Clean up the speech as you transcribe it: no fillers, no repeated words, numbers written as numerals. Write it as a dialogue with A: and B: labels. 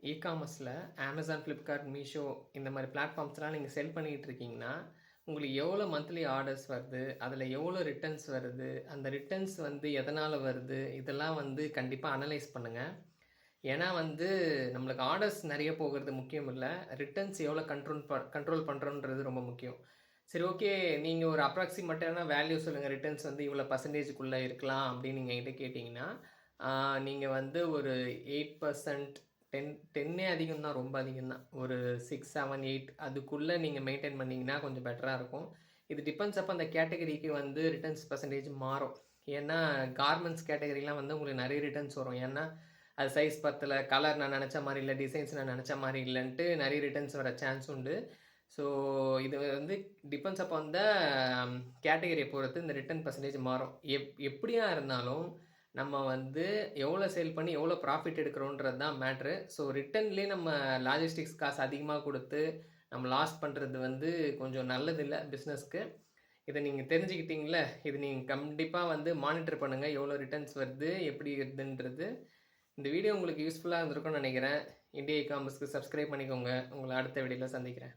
A: இ-காமர்ஸில் Amazon, Flipkart, Meesho இந்த மாதிரி பிளாட்ஃபார்ம்ஸ்லாம் நீங்கள் செல் பண்ணிக்கிட்டு இருக்கீங்கன்னா, உங்களுக்கு எவ்வளோ மந்த்லி ஆர்டர்ஸ் வருது, அதில் எவ்வளோ ரிட்டர்ன்ஸ் வருது, அந்த ரிட்டர்ன்ஸ் வந்து எதனால் வருது, இதெல்லாம் வந்து கண்டிப்பாக அனலைஸ் பண்ணுங்கள். ஏன்னா வந்து நம்மளுக்கு ஆர்டர்ஸ் நிறைய போகிறது முக்கியம் இல்லை, ரிட்டர்ன்ஸ் எவ்வளோ கண்ட்ரோல் பண்ணுறோன்றது ரொம்ப முக்கியம். சரி, ஓகே, நீங்கள் ஒரு அப்ராக்சிமேட்டான வேல்யூ சொல்லுங்கள், ரிட்டர்ன்ஸ் வந்து இவ்வளோ பர்சன்டேஜுக்குள்ளே இருக்கலாம் அப்படின்னு நீங்கள் என்கிட்ட கேட்டிங்கன்னா, நீங்கள் வந்து ஒரு 8%, 10 அதிகம் தான், ரொம்ப அதிகம் தான். ஒரு 6, 7, 8 அதுக்குள்ளே நீங்கள் மெயின்டைன் பண்ணிங்கன்னா கொஞ்சம் பெட்டராக இருக்கும். இது டிபெண்ட்ஸ் அப்போ அந்த கேட்டகரிக்கு வந்து ரிட்டர்ன்ஸ் பர்சன்டேஜ் மாறும். ஏன்னா கார்மெண்ட்ஸ் கேட்டகரிலாம் வந்து உங்களுக்கு நிறைய ரிட்டர்ன்ஸ் வரும். ஏன்னா அது சைஸ் பத்தலை, கலர் நான் நினச்ச மாதிரி இல்லை, டிசைன்ஸ் நான் நினச்ச மாதிரி இல்லைன்ட்டு நிறைய ரிட்டர்ன்ஸ் வர சான்ஸ் உண்டு. ஸோ இது வந்து டிபெண்ட்ஸ் அப்போ அந்த கேட்டகரியை பொறுத்து இந்த ரிட்டர்ன் பர்சன்டேஜ் மாறும். எப்படியா இருந்தாலும் நம்ம வந்து எவ்வளோ சேல் பண்ணி எவ்வளோ ப்ராஃபிட் எடுக்கிறோன்றது தான் மேட்ரு. ஸோ ரிட்டர்ன்லேயே நம்ம லாஜிஸ்டிக்ஸ் காசு அதிகமாக கொடுத்து நம்ம லாஸ் பண்ணுறது வந்து கொஞ்சம் நல்லதில்லை பிஸ்னஸ்க்கு. இதை நீங்கள் தெரிஞ்சுக்கிட்டீங்களே, இது நீங்கள் கண்டிப்பாக வந்து மானிட்டர் பண்ணுங்கள், எவ்வளோ ரிட்டர்ன்ஸ் வருது, எப்படி வருதுன்றது. இந்த வீடியோ உங்களுக்கு யூஸ்ஃபுல்லாக இருந்திருக்கும்னு நினைக்கிறேன். இந்தியா இ-காமர்ஸ்க்கு சப்ஸ்கிரைப் பண்ணிக்கோங்க. உங்களை அடுத்த வீடியோவில் சந்திக்கிறேன்.